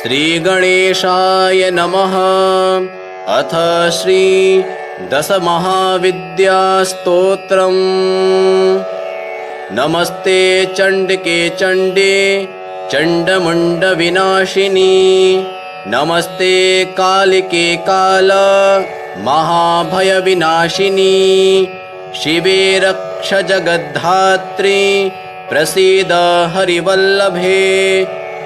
श्रीगणेशाय नमः। अथ श्री दशमहाविद्यास्तोत्रम्। नमस्ते चण्डिके चण्डे चण्डमुण्डविनाशिनी। नमस्ते कालिके काल महाभयविनाशिनी। शिवे रक्ष जगद्धात्री प्रसीद हरिवल्लभे।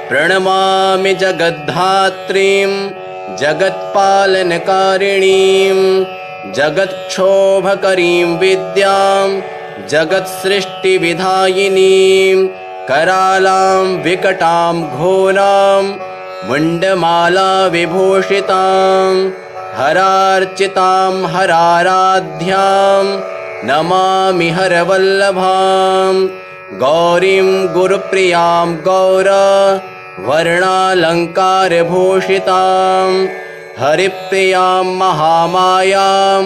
प्रणमामि जगद्धात्रीं जगत्पालनकारिणीं जगत्क्षोभकरीं विद्यां जगत्सृष्टिविधायिनीं करालां विकटां घोरां मुण्डमाला विभूषितां हरार्चितां हराराध्यां नमामि हरवल्लभां। गौरीं गुरुप्रियां गौर वर्णालङ्कारभूषितां हरिप्रियां महामायां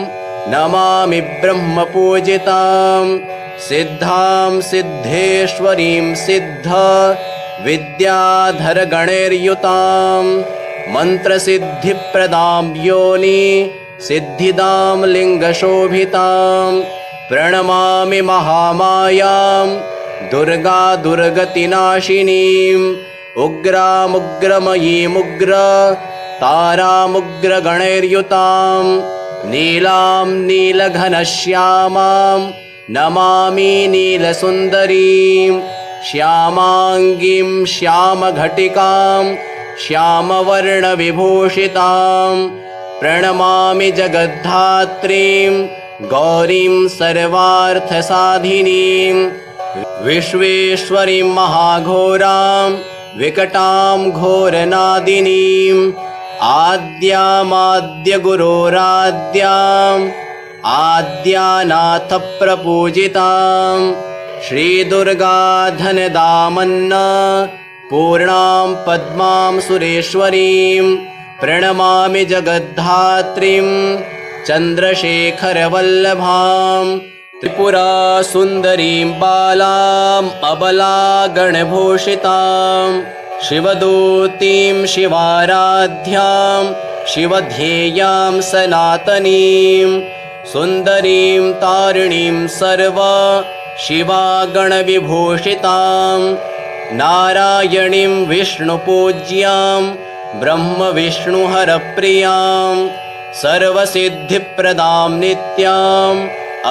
नमामि ब्रह्मपूजितां। सिद्धां सिद्धेश्वरीं सिद्ध विद्याधरगणैर्युतां मन्त्रसिद्धिप्रदां योनि सिद्धिदां लिङ्गशोभितां। प्रणमामि महामायां दुर्गा दुर्गतिनाशिनीम् उग्रामुग्रमयीमुग्र तारामुग्रगणैर्युतां नीलां नीलघनश्यामां नमामि नीलसुन्दरीं। श्यामाङ्गीं श्यामघटिकां श्यामवर्णविभूषितां प्रणमामि जगद्धात्रीं गौरीं सर्वार्थसाधिनीं। विश्वेश्वरीं महाघोरां विकटां घोरनादिनीं आद्यामाद्यगुरोराद्याम् आद्यानाथप्रपूजितां श्रीदुर्गा धनदामन्न पूर्णां पद्मां सुरेश्वरीं। प्रणमामि जगद्धात्रीं चन्द्रशेखरवल्लभां त्रिपुरा सुन्दरीं बालाम् अबलागणभूषितां शिवदूतीं शिवाराध्यां शिवध्येयां सनातनीं सुन्दरीं तारिणीं सर्व शिवागणविभूषितां नारायणीं विष्णुपूज्यां ब्रह्मविष्णुहरप्रियां सर्वसिद्धिप्रदां नित्यां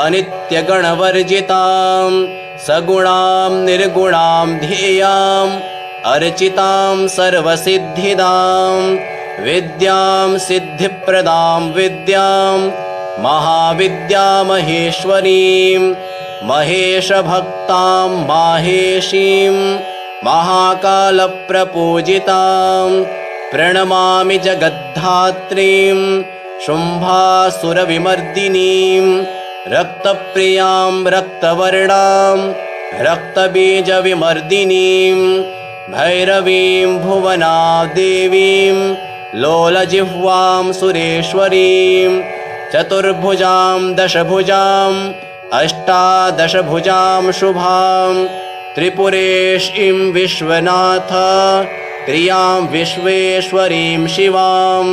अनित्यगणवर्जितां सगुणां निर्गुणां ध्येयां अर्चितां सर्वसिद्धिदां विद्यां सिद्धिप्रदां विद्यां महाविद्यामहेश्वरीं महेशभक्तां माहेशीं महाकालप्रपूजितां। प्रणमामि जगद्धात्रीं शुम्भासुरविमर्दिनीं रक्तप्रियां रक्तवर्णां रक्तबीजविमर्दिनीं भैरवीं भुवनादेवीं लोलजिह्वां सुरेश्वरीं चतुर्भुजां दशभुजां अष्टादशभुजां शुभां त्रिपुरेशीं विश्वनाथ त्रियां विश्वेश्वरीं शिवां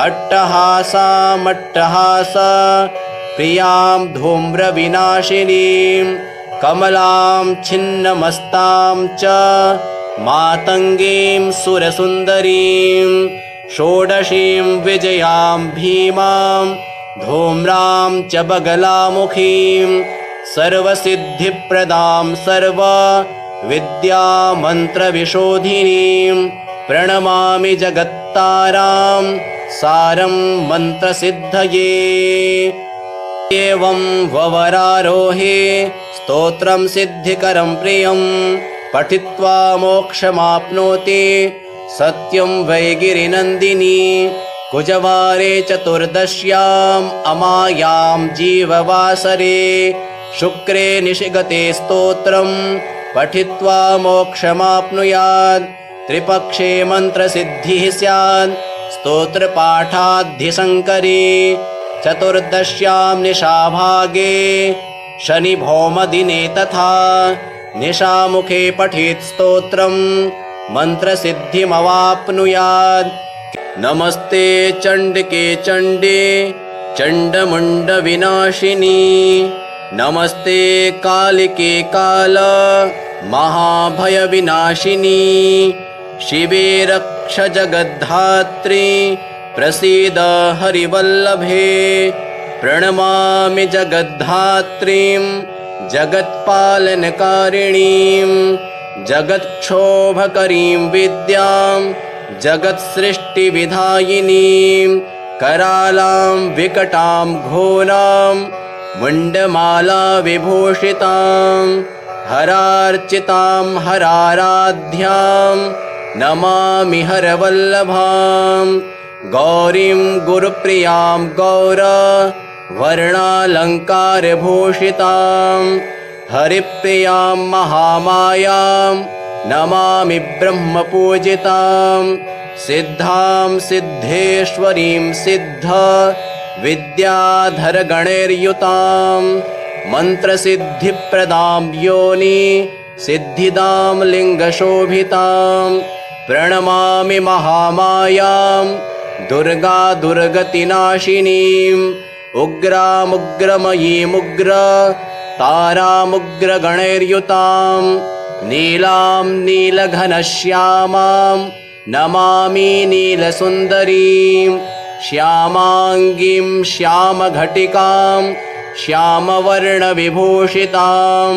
अट्टहासामट्टहास प्रियां धूम्रविनाशिनीं कमलां छिन्नमस्तां च मातङ्गीं सुरसुन्दरीं षोडशीं विजयां भीमां धूम्रां च बगलामुखीं सर्वसिद्धिप्रदां सर्वविद्यामन्त्रविशोधिनीं। प्रणमामि जगत्तारां सारं मन्त्रसिद्धये। एवं ववरारोहे स्तोत्रं सिद्धिकरं प्रियं पठित्वा मोक्षमाप्नोति सत्यं वै गिरिनन्दिनी। कुजवारे चतुर्दश्याम् अमायां जीववासरे शुक्रे निशिगते स्तोत्रं पठित्वा मोक्षमाप्नुयात्। त्रिपक्षे मन्त्रसिद्धिः स्यात् स्तोत्रपाठाद्धिशङ्करे। चतुर्दश्यां निशाभागे शनिभौमदिने तथा निशामुखे पठेत् स्तोत्रं मन्त्रसिद्धिमवाप्नुयात्। नमस्ते चण्डिके चण्डे चण्डमुण्डविनाशिनी। नमस्ते कालिके काल महाभयविनाशिनी। शिवे रक्ष जगद्धात्री प्रसीद हरिवल्लभे। प्रणमामि जगद्धात्रीं जगत्पालनकारिणीं जगत्क्षोभकरीं विद्यां जगत्सृष्टिविधायिनीं करालां विकटां घोरां मुण्डमाला विभूषितां हरार्चितां हराराध्यां नमामि हरवल्लभां। गौरीं गुरुप्रियां गौर वर्णालङ्कारभूषितां हरिप्रियां महामायां नमामि ब्रह्मपूजितां। सिद्धां सिद्धेश्वरीं सिद्ध विद्याधरगणैर्युतां मन्त्रसिद्धिप्रदां योनि सिद्धिदां लिङ्गशोभितां। प्रणमामि महामायां दुर्गा दुर्गतिनाशिनीं उग्रामुग्रमयीमुग्र तारामुग्रगणैर्युतां नीलां नीलघनश्यामां नमामि नीलसुन्दरीं। श्यामाङ्गीं श्यामघटिकां श्यामवर्णविभूषितां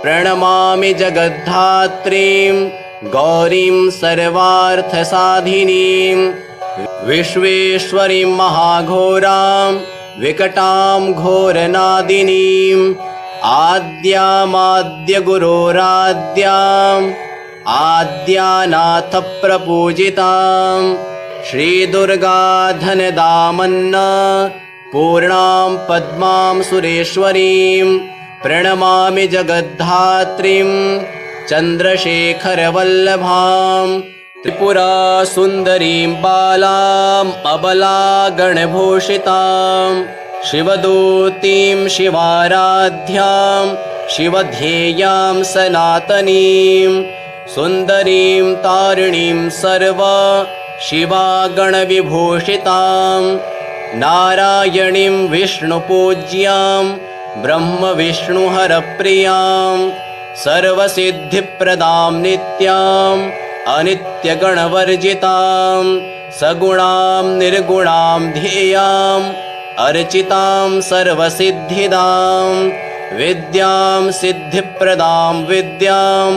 प्रणमामि जगद्धात्रीं गौरीं सर्वार्थसाधिनीं। विश्वेश्वरीं महाघोरां विकटां घोरनादिनीं आद्यामाद्यगुरोराद्यां आद्यानाथप्रपूजितां श्रीदुर्गा धनदामन्न पूर्णां पद्मां सुरेश्वरीं। प्रणमामि जगद्धात्रीं चन्द्रशेखरवल्लभां त्रिपुरा सुन्दरीं बालाम् अबलागणभूषितां शिवदूतीं शिवाराध्यां शिवध्येयां सनातनीं सुन्दरीं तारिणीं सर्व शिवागणविभूषितां नारायणीं विष्णुपूज्यां ब्रह्मविष्णुहरप्रियां सर्वसिद्धिप्रदां नित्यां अनित्यगणवर्जितां सगुणां निर्गुणां ध्येयां अर्चितां सर्वसिद्धिदां विद्यां सिद्धिप्रदां विद्यां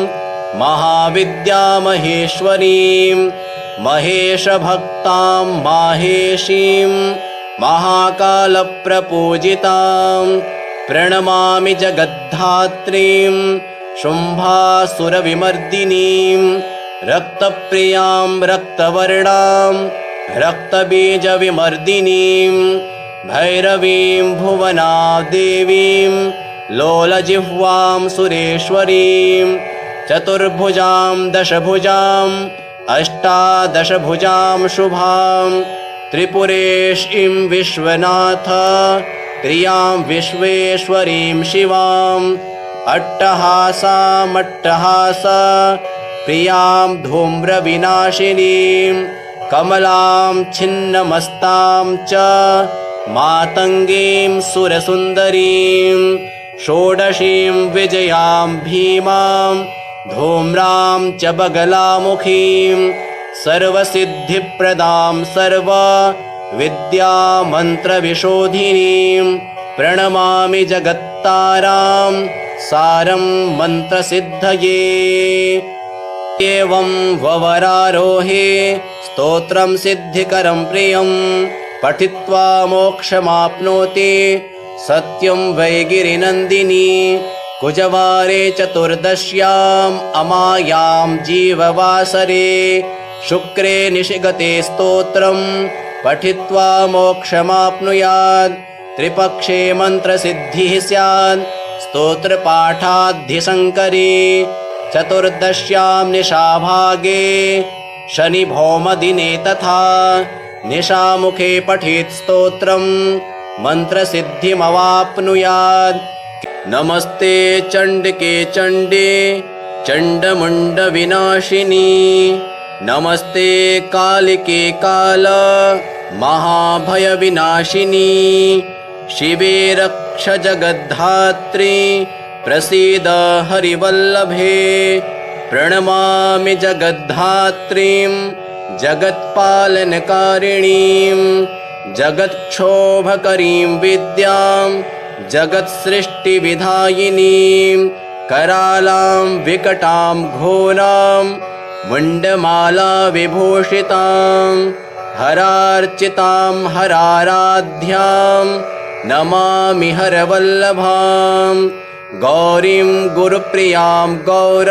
महाविद्यामहेश्वरीं महेशभक्तां माहेशीं महाकालप्रपूजितां। प्रणमामि जगद्धात्रीं शुम्भासुरविमर्दिनीं रक्तप्रियां रक्तवर्णां रक्तबीजविमर्दिनीं भैरवीं भुवनादेवीं लोलजिह्वां सुरेश्वरीं चतुर्भुजां दशभुजां अष्टादशभुजां शुभां त्रिपुरेशीं विश्वनाथ प्रियां विश्वेश्वरीं शिवां अट्टहासामट्टहास प्रियां धूम्रविनाशिनीं कमलां छिन्नमस्तां च मातङ्गीं सुरसुन्दरीं षोडशीं विजयां भीमां धूम्रां च बगलामुखीं सर्वसिद्धिप्रदां सर्वविद्यामन्त्रविशोधिनीं। प्रणमामि जगत्तारां सारं मन्त्रसिद्धये। एवं ववरारोहे स्तोत्रं सिद्धिकरं प्रियं पठित्वा मोक्षमाप्नोति सत्यं वै गिरिनन्दिनी। कुजवारे चतुर्दश्याम् अमायां जीववासरे शुक्रे निशिगते स्तोत्रं पठित्वा मोक्षमाप्नुयात्। त्रिपक्षे मन्त्रसिद्धिः स्यात् स्तोत्रपाठाद्धिशङ्करे। चतुर्दश्यां निशाभागे शनिभौमदिने तथा निशामुखे पठेत् स्तोत्रं मन्त्रसिद्धिमवाप्नुयात्। नमस्ते चण्डिके चण्डे चण्डमुण्डविनाशिनी नमस्ते कालिके काल महाभयविनाशिनी शिवे रक्ष जगद्धात्री प्रसीद हरिवल्लभे प्रणमामि जगद्धात्रीं जगत्पालनकारिणीं जगत्क्षोभकरीं विद्यां जगत्सृष्टिविधायिनीं करालां विकटां घोरां मुण्डमाला विभूषितां हरार्चितां हराराध्यां नमामि हरवल्लभां गौरीं गुरुप्रियां गौर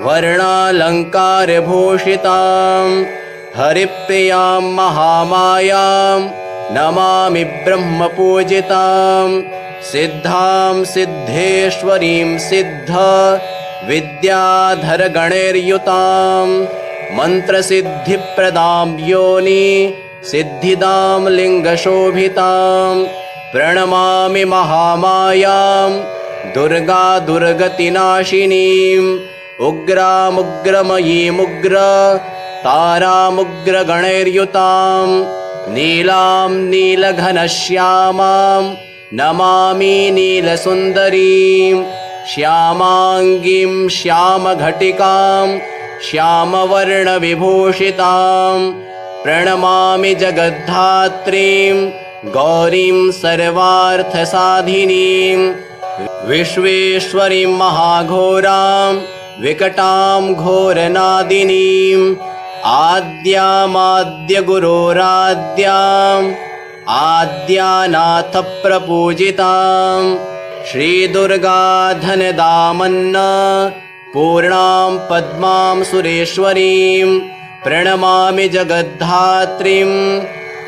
वर्णालङ्कारभूषितां हरिप्रियां महामायां नमामि ब्रह्मपूजितां सिद्धां सिद्धेश्वरीं सिद्ध विद्याधरगणैर्युतां मन्त्रसिद्धिप्रदां योनि सिद्धिदां लिङ्गशोभितां प्रणमामि महामायां दुर्गा दुर्गतिनाशिनीं उग्रामुग्रमयीमुग्र तारामुग्रगणैर्युतां नीलां नीलघनश्यामां नमामि नीलसुन्दरीं श्यामाङ्गीं श्यामघटिकां श्यामवर्णविभूषितां प्रणमामि जगद्धात्रीं गौरीं सर्वार्थसाधिनीं विश्वेश्वरीं महाघोरां विकटां घोरनादिनीं आद्यामाद्यगुरोराद्यां आद्यानाथप्रपूजितां श्रीदुर्गाधनदामन्न पूर्णां पद्मां सुरेश्वरीं प्रणमामि जगद्धात्रीं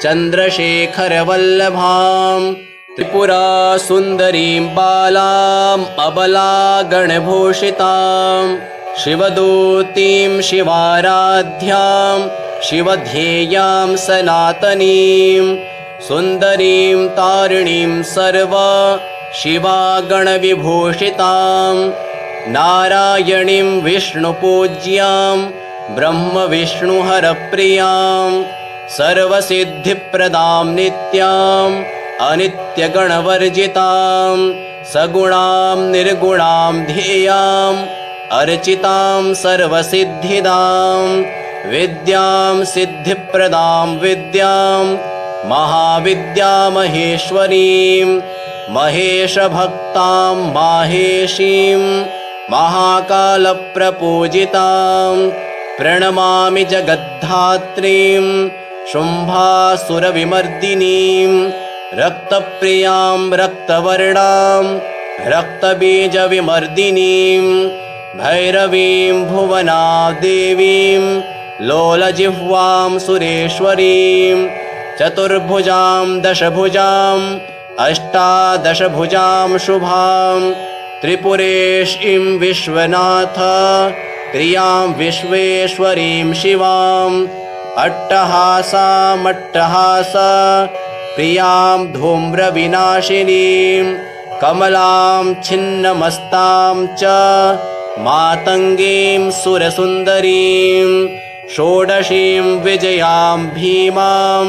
चन्द्रशेखरवल्लभां त्रिपुरासुन्दरीं बालाम् अबलागणभूषितां शिवदूतीं शिवाराध्यां शिवध्येयां सनातनीं सुन्दरीं तारिणीं सर्व शिवागणविभूषितां नारायणीं विष्णुपूज्यां ब्रह्मविष्णुहरप्रियां सर्वसिद्धिप्रदां नित्याम् अनित्यगणवर्जितां सगुणां निर्गुणां ध्येयाम् अर्चितां सर्वसिद्धिदां विद्यां सिद्धिप्रदां विद्यां महाविद्यामहेश्वरीं महेशभक्तां माहेशीं महाकालप्रपूजितां प्रणमामि जगद्धात्रीं शुम्भासुरविमर्दिनीं रक्तप्रियां रक्तवर्णां रक्तबीजविमर्दिनीं भैरवीं भुवनादेवीं लोलजिह्वां सुरेश्वरीं चतुर्भुजां दशभुजां अष्टादशभुजां शुभां त्रिपुरेशीं विश्वनाथ प्रियां विश्वेश्वरीं शिवां अट्टहासामट्टहास प्रियां धूम्रविनाशिनीं कमलां छिन्नमस्तां च मातङ्गीं सुरसुन्दरीं षोडशीं विजयां भीमां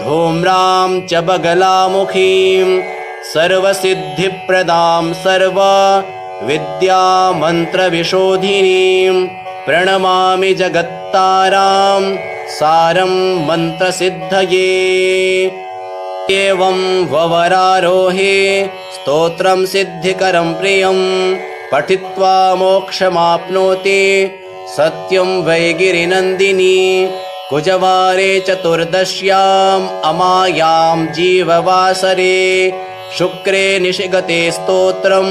धूम्रां च बगलामुखीं सर्वसिद्धिप्रदां सर्वविद्यामन्त्रविशोधिनीं प्रणमामि जगत्तारां सारं मन्त्रसिद्धये एवं ववरारोहे स्तोत्रं सिद्धिकरं प्रियं पठित्वा मोक्षमाप्नोति सत्यं वै गिरिनन्दिनी कुजवारे चतुर्दश्याम् अमायां जीववासरे शुक्रे निशिगते स्तोत्रं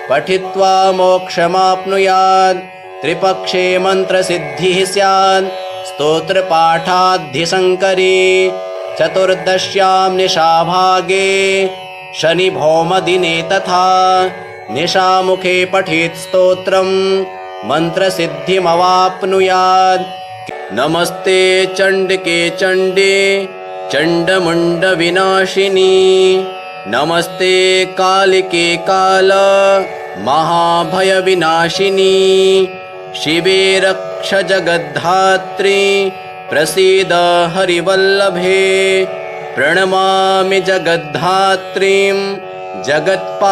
पठित्वा मोक्षमाप्नुयात् त्रिपक्षे मन्त्रसिद्धिः स्यात् स्तोत्रपाठाद्धिसङ्करे चतुर्दश्यां निशाभागे शनिभौमदिने तथा निशामुखे पठेत् स्तोत्रं मन्त्रसिद्धिमवाप्नुयात् नमस्ते चण्डिके चण्डे चण्डमुण्डविनाशिनी नमस्ते कालिके काल महाभयविनाशिनी शिवे रक्ष जगद्धात्री प्रसीद हरिवल्लभे प्रणमामि जगद्धात्रीं जगत्पालनकारिणीं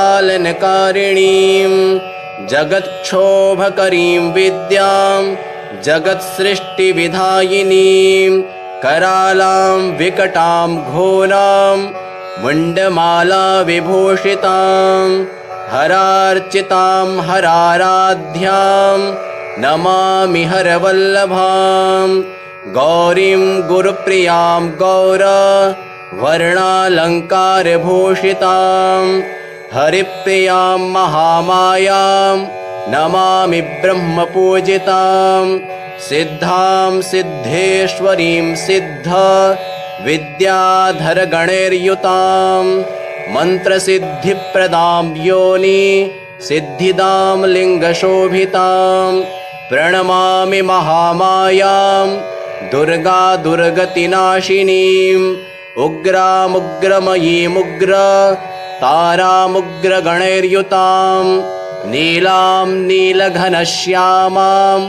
जगत्क्षोभकरीं विद्यां जगत्सृष्टिविधायिनीं करालां विकटां घोरां मुण्डमाला विभूषितां हरार्चितां हराराध्यां नमामि हरवल्लभां गौरीं गुरुप्रियां वर्णालङ्कारभूषितां हरिप्रियां महामायां नमामि ब्रह्मपूजितां सिद्धां सिद्धेश्वरीं सिद्ध विद्याधरगणैर्युतां मन्त्रसिद्धिप्रदां योनि सिद्धिदां लिङ्गशोभितां प्रणमामि महामायां दुर्गा दुर्गतिनाशिनीं उग्रामुग्रमयीमुग्र तारामुग्रगणैर्युतां नीलां नीलघनश्यामां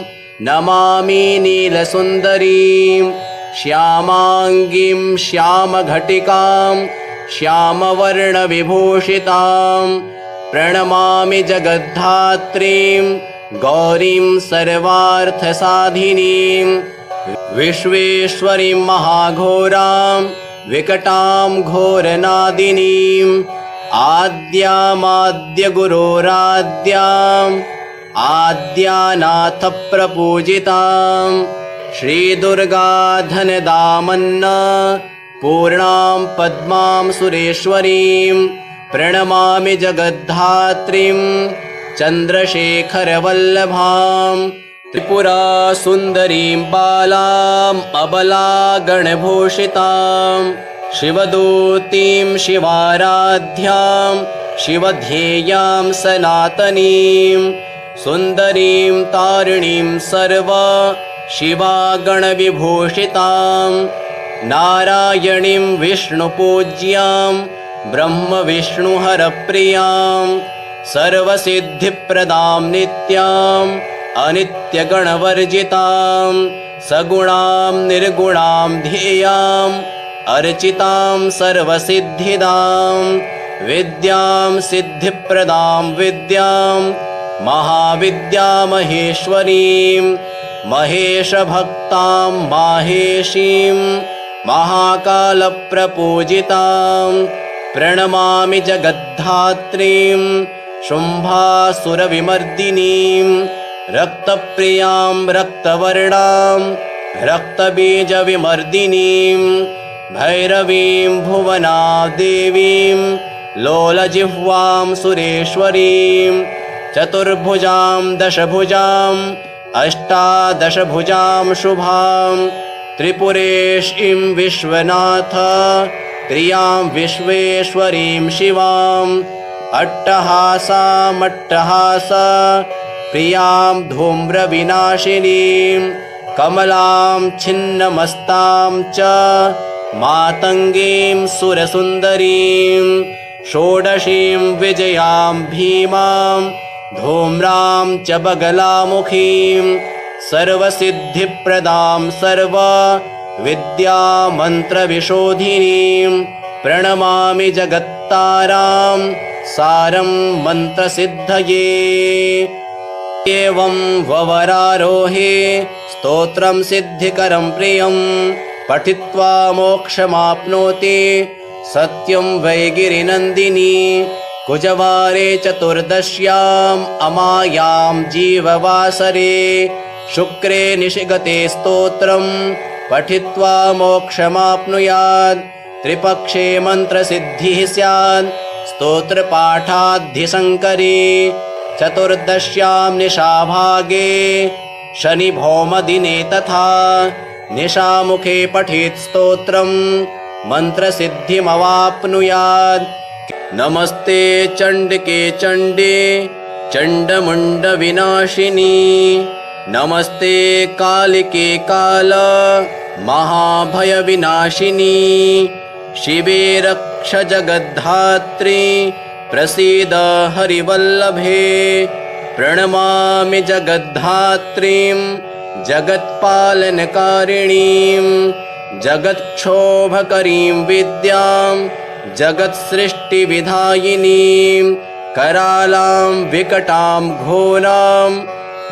नमामि नीलसुन्दरीं श्यामाङ्गीं श्यामघटिकां श्यामवर्णविभूषितां प्रणमामि जगद्धात्रीं गौरीं सर्वार्थसाधिनीं विश्वेश्वरीं महाघोरां विकटां घोरनादिनीं आद्यामाद्यगुरोराद्याम् आद्यानाथप्रपूजितां श्रीदुर्गाधनदामन्न पूर्णां पद्मां सुरेश्वरीं प्रणमामि जगद्धात्रीं चन्द्रशेखरवल्लभां त्रिपुरासुन्दरीं बालाम् अबलागणभूषितां शिवदूतीं शिवाराध्यां शिवध्येयां सनातनीं सुन्दरीं तारिणीं सर्व शिवागणविभूषितां नारायणीं विष्णुपूज्यां ब्रह्मविष्णुहरप्रियां सर्वसिद्धिप्रदां नित्याम् अनित्यगणवर्जितां सगुणां निर्गुणां ध्येयाम् अर्चितां सर्वसिद्धिदां विद्यां सिद्धिप्रदां विद्यां महाविद्यामहेश्वरीं महेशभक्तां माहेशीं महाकालप्रपूजितां प्रणमामि जगद्धात्रीं शुम्भासुरविमर्दिनीं रक्तप्रियां रक्तवर्णां रक्तबीजविमर्दिनीं भैरवीं भुवनादेवीं लोलजिह्वां सुरेश्वरीं चतुर्भुजां दशभुजां अष्टादशभुजां शुभां त्रिपुरेशीं विश्वनाथ प्रियां विश्वेश्वरीं शिवां अट्टहासामट्टहास प्रियां धूम्रविनाशिनीं कमलां छिन्नमस्तां च मातङ्गीं सुरसुन्दरीं षोडशीं विजयां भीमां धूम्रां च बगलामुखीं सर्वसिद्धिप्रदां सर्वविद्यामन्त्रविशोधिनीं प्रणमामि जगत्तारां सारं मन्त्रसिद्धये एवं ववरारोहे स्तोत्रं सिद्धिकरं प्रियं पठित्वा मोक्षमाप्नोति सत्यं वै गिरिनन्दिनी कुजवारे चतुर्दश्याम् अमायां जीववासरे शुक्रे निशिगते स्तोत्रं पठित्वा मोक्षमाप्नुयात् त्रिपक्षे मन्त्रसिद्धिः स्यात् स्तोत्रपाठाद्धिसङ्करे चतुर्दश्यां निशाभागे शनिभौमदिने तथा निशामुखे पठेत् स्तोत्रं मन्त्रसिद्धिमवाप्नुयात् नमस्ते चण्डिके चण्डे चण्डमुण्डविनाशिनी नमस्ते कालिके काल महाभयविनाशिनी शिवे रक्ष जगद्धात्री प्रसीद हरिवल्लभे। प्रणमामि जगद्धात्रीं जगत्पालनकारिणीं जगत्क्षोभकरीं विद्यां जगत्सृष्टिविधायिनीं करालां विकटां घोरां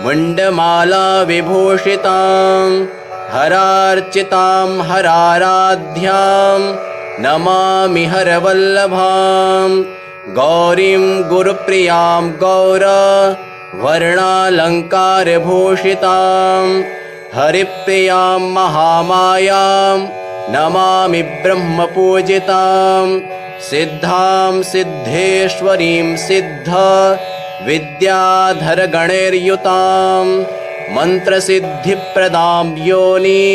मुण्डमाला विभूषितां हरार्चितां हराराध्यां नमामि हरवल्लभां। गौरीं गुरुप्रियां गौरवर्णालङ्कारभूषितां हरिप्रियां महामायां नमामि ब्रह्मपूजितां। सिद्धां सिद्धेश्वरीं सिद्ध विद्याधरगणैर्युतां मन्त्रसिद्धिप्रदां योनि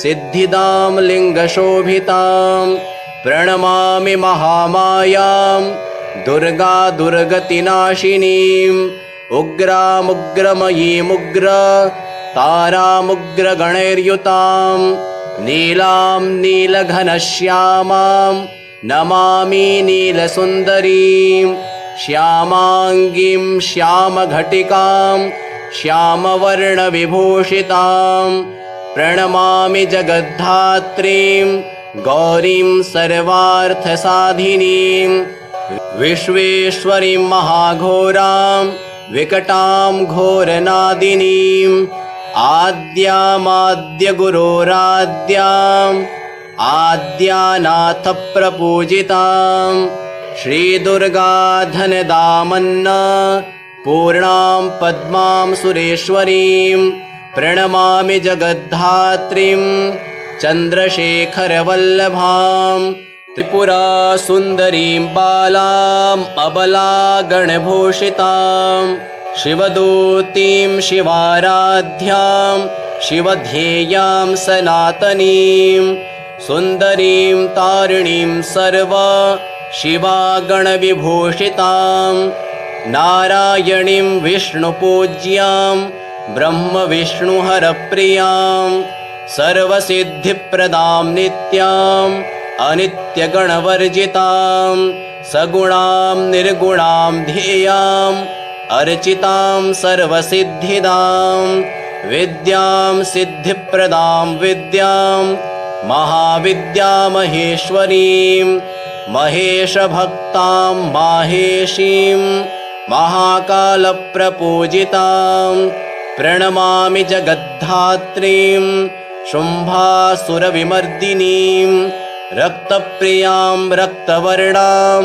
सिद्धिदां लिङ्गशोभितां। प्रणमामि महामायां दुर्गा दुर्गतिनाशिनीं उग्रामुग्रमयीमुग्र तारामुग्रगणैर्युतां नीलां नीलघनश्यामां नमामि नीलसुन्दरीं। श्यामाङ्गीं श्यामघटिकां श्यामवर्णविभूषितां प्रणमामि जगद्धात्रीं गौरीं सर्वार्थसाधिनीं। विश्वेश्वरीं महाघोरां विकटां घोरनादिनीं आद्यामाद्यगुरोराद्याम् आद्यानाथप्रपूजितां श्रीदुर्गा धनदामन्न पूर्णां पद्मां सुरेश्वरीं। प्रणमामि जगद्धात्रीं चन्द्रशेखरवल्लभां त्रिपुरा सुन्दरीं बालाम् अबलागणभूषितां शिवदूतीं शिवाराध्यां शिवध्येयां सनातनीं सुन्दरीं तारिणीं सर्व शिवागणविभूषितां नारायणीं विष्णुपूज्यां ब्रह्मविष्णुहरप्रियां सर्वसिद्धिप्रदां नित्यां अनित्यगणवर्जितां सगुणां निर्गुणां ध्येयां अर्चितां सर्वसिद्धिदां विद्यां सिद्धिप्रदां विद्यां महाविद्यामहेश्वरीं महेशभक्तां माहेशीं महाकालप्रपूजितां। प्रणमामि जगद्धात्रीं शुम्भासुरविमर्दिनीं रक्तप्रियां रक्तवर्णां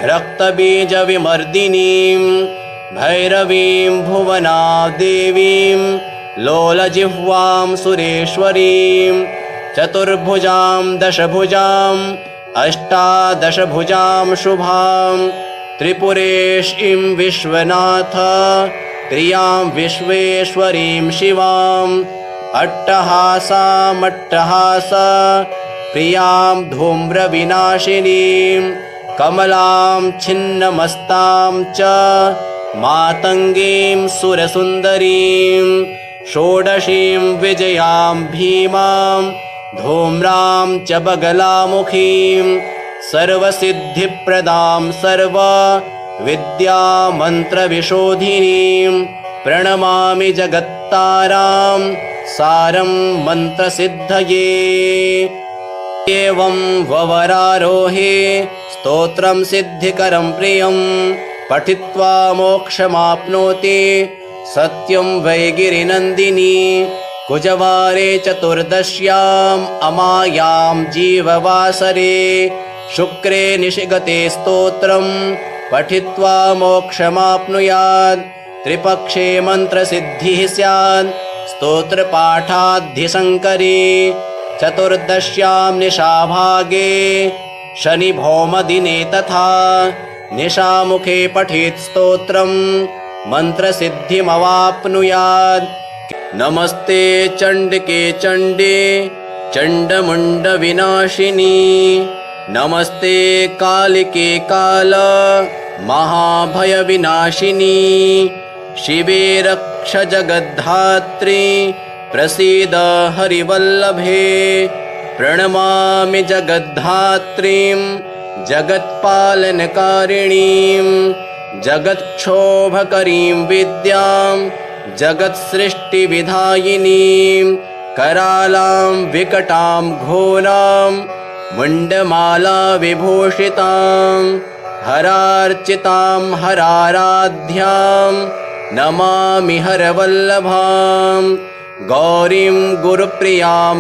रक्तबीजविमर्दिनीं भैरवीं भुवनादेवीं लोलजिह्वां सुरेश्वरीं चतुर्भुजां दशभुजां अष्टादशभुजां शुभां त्रिपुरेशीं विश्वनाथ प्रियां विश्वेश्वरीं शिवां अट्टहासामट्टहास प्रियां धूम्रविनाशिनीं कमलां छिन्नमस्तां च मातङ्गीं सुरसुन्दरीं षोडशीं विजयां भीमां धूम्रां च बगलामुखीं सर्वसिद्धिप्रदां सर्वविद्यामन्त्रविशोधिनीं। प्रणमामि जगत्तारां सारं मन्त्रसिद्धये। एवं ववरारोहे स्तोत्रं सिद्धिकरं प्रियं पठित्वा मोक्षमाप्नोति सत्यं वै गिरिनन्दिनी। कुजवारे चतुर्दश्याम् अमायां जीववासरे शुक्रे निशिगते स्तोत्रं पठित्वा मोक्षमाप्नुयात्। त्रिपक्षे मन्त्रसिद्धिः स्यात् स्तोत्रपाठाद्धिशङ्करे। चतुर्दश्यां निशाभागे शनिभौमदिने तथा निशामुखे पठेत् स्तोत्रं मन्त्रसिद्धिमवाप्नुयात्। नमस्ते चण्डिके चण्डे चण्डमुण्डविनाशिनी नमस्ते कालिके काल महाभयविनाशिनी शिवे रक्ष जगद्धात्री प्रसीद हरिवल्लभे। प्रणमामि जगद्धात्रीं जगत्पालनकारिणीं जगत्क्षोभकरीं विद्यां जगत्सृष्टिविधायिनीं करालां विकटां घोरां मुण्डमाला विभूषितां हरार्चितां हराराध्यां नमामि हरवल्लभां गौरीं गुरुप्रियां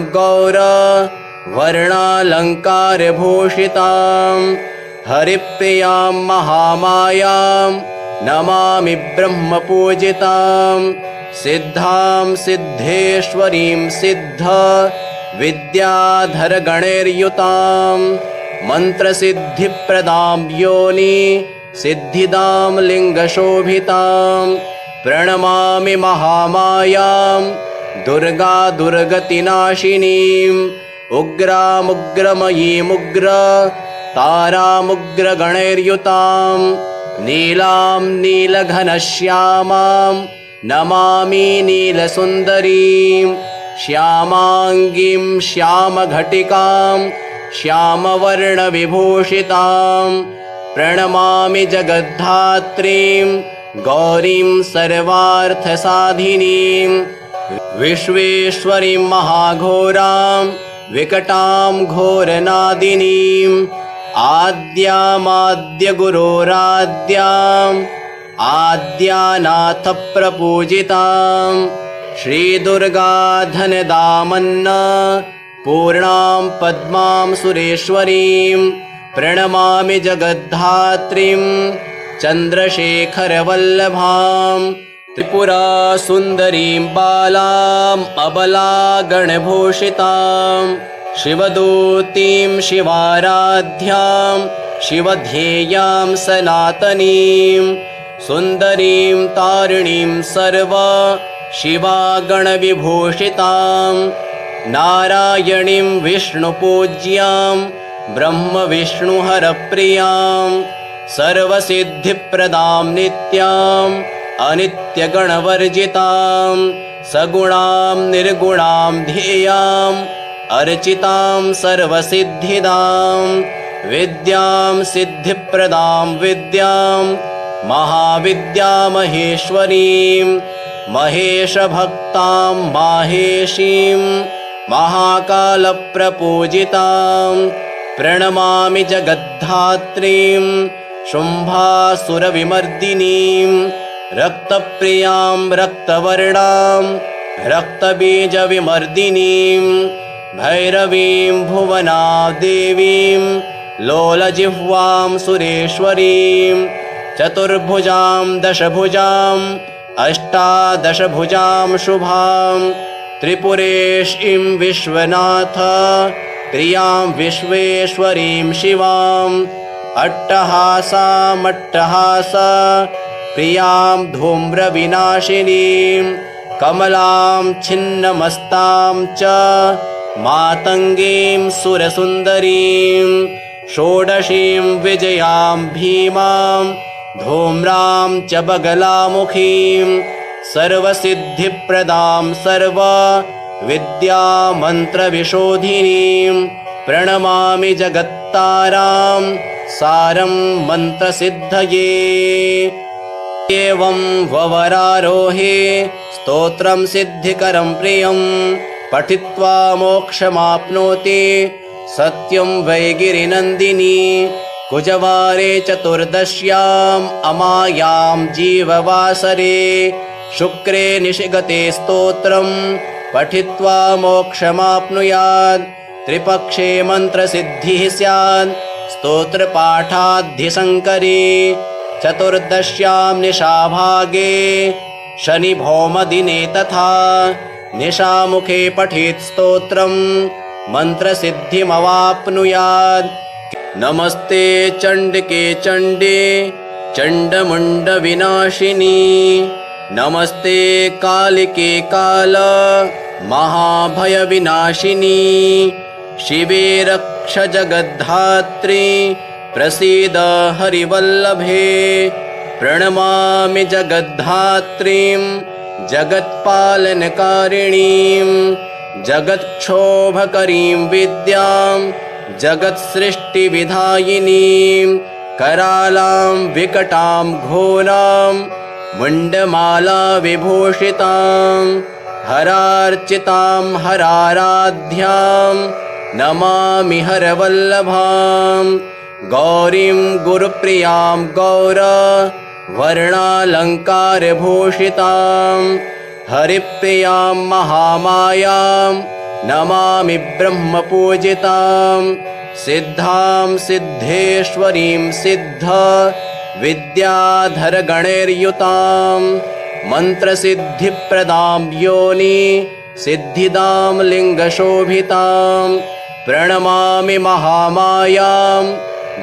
वर्णालङ्कारभूषितां हरिप्रियां महामायां नमामि ब्रह्मपूजितां सिद्धां सिद्धेश्वरीं सिद्ध विद्याधरगणैर्युतां मन्त्रसिद्धिप्रदां योनि सिद्धिदां लिङ्गशोभितां प्रणमामि महामायां दुर्गा दुर्गतिनाशिनीम् उग्रामुग्रमयीमुग्र तारामुग्रगणैर्युतां नीलां नीलघनश्यामां नमामि नीलसुन्दरीं श्यामाङ्गीं श्यामघटिकां श्यामवर्णविभूषितां प्रणमामि जगद्धात्रीं गौरीं सर्वार्थसाधिनीं विश्वेश्वरीं महाघोरां विकटां घोरनादिनीं आद्यामाद्यगुरोराद्याम् आद्यानाथप्रपूजितां श्रीदुर्गा धनदामन्न पूर्णां पद्मां सुरेश्वरीं प्रणमामि जगद्धात्रीं चन्द्रशेखरवल्लभां त्रिपुरासुन्दरीं बालाम् अबलागणभूषितां शिवदूतीं शिवाराध्यां शिवध्येयां सनातनीं सुन्दरीं तारिणीं सर्व शिवागणविभूषितां नारायणीं विष्णुपूज्यां ब्रह्मविष्णुहरप्रियां सर्वसिद्धिप्रदां नित्यां अनित्यगणवर्जितां सगुणां निर्गुणां ध्येयां अर्चितां सर्वसिद्धिदां विद्यां सिद्धिप्रदां विद्यां महाविद्यामहेश्वरीं महेशभक्तां माहेशीं महाकालप्रपूजितां प्रणमामि जगद्धात्रीं शुम्भासुरविमर्दिनीं रक्तप्रियां रक्तवर्णां रक्तबीजविमर्दिनीं भैरवीं भुवनादेवीं लोलजिह्वां सुरेश्वरीं चतुर्भुजां दशभुजां अष्टादशभुजां शुभां त्रिपुरेशीं विश्वनाथ प्रियां विश्वेश्वरीं शिवां अट्टहासामट्टहास प्रियां धूम्रविनाशिनीं कमलां छिन्नमस्तां च मातङ्गीं सुरसुन्दरीं षोडशीं विजयां भीमां धूम्रां च बगलामुखीं सर्वसिद्धिप्रदां सर्वविद्यामन्त्रविशोधिनीं प्रणमामि जगत्तारां सारं मन्त्रसिद्धये एवं ववरारोहे स्तोत्रं सिद्धिकरं प्रियं पठित्वा मोक्षमाप्नोति सत्यं वैगिरिनन्दिनी कुजवारे चतुर्दश्याम् अमायां जीववासरे शुक्रे निशिगते स्तोत्रं पठित्वा मोक्षमाप्नुयात् त्रिपक्षे मन्त्रसिद्धिः स्यात् स्तोत्रपाठाद्धिसङ्करे चतुर्दश्यां निशाभागे शनिभौमदिने तथा निशामुखे पठेत् स्तोत्रं मन्त्रसिद्धिमवाप्नुयात् नमस्ते चण्डिके चण्डे चण्डमुण्डविनाशिनी नमस्ते कालिके काल महाभयविनाशिनी शिवे रक्ष जगद्धात्री प्रसीद हरिवल्लभे प्रणमामि जगद्धात्रीं जगत्पालनकारिणीं जगत्क्षोभकरीं विद्यां जगत्सृष्टिविधायिनीं करालां विकटां घोरां मुण्डमाला विभूषितां हरार्चितां हराराध्यां नमामि हरवल्लभां गौरीं गुरुप्रियां वर्णालङ्कारभूषितां हरिप्रियां महामायां नमामि ब्रह्मपूजितां सिद्धां सिद्धेश्वरीं सिद्ध विद्याधरगणैर्युतां मन्त्रसिद्धिप्रदां योनि सिद्धिदां लिङ्गशोभितां प्रणमामि महामायां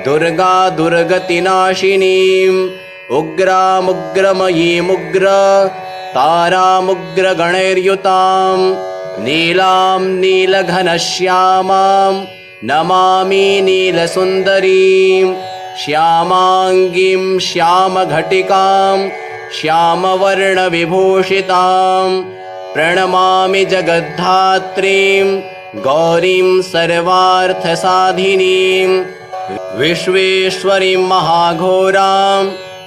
दुर्गा दुर्गतिनाशिनीम् उग्रामुग्रमयीमुग्र तारामुग्रगणैर्युतां नीलां नीलघनश्यामां नमामि नीलसुन्दरीं श्यामाङ्गीं श्यामघटिकां श्यामवर्णविभूषितां प्रणमामि जगद्धात्रीं गौरीं सर्वार्थसाधिनीं विश्वेश्वरीं महाघोरां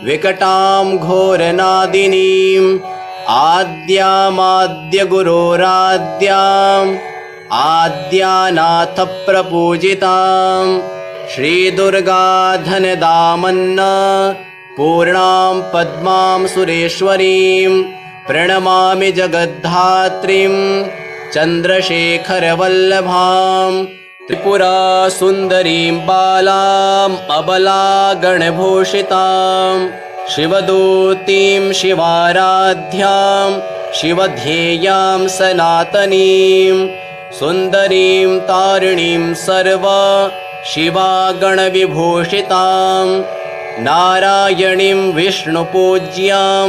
विकटां घोरनादिनीं आद्यामाद्यगुरोराद्याम् आद्यानाथप्रपूजितां श्रीदुर्गा धनदामन्न पूर्णां पद्मां सुरेश्वरीं प्रणमामि जगद्धात्रीं चन्द्रशेखरवल्लभां त्रिपुरासुन्दरीं बालाम् अबलागणभूषितां शिवदूतीं शिवाराध्यां शिवध्येयां सनातनीं सुन्दरीं तारिणीं सर्व शिवागणविभूषितां नारायणीं विष्णुपूज्यां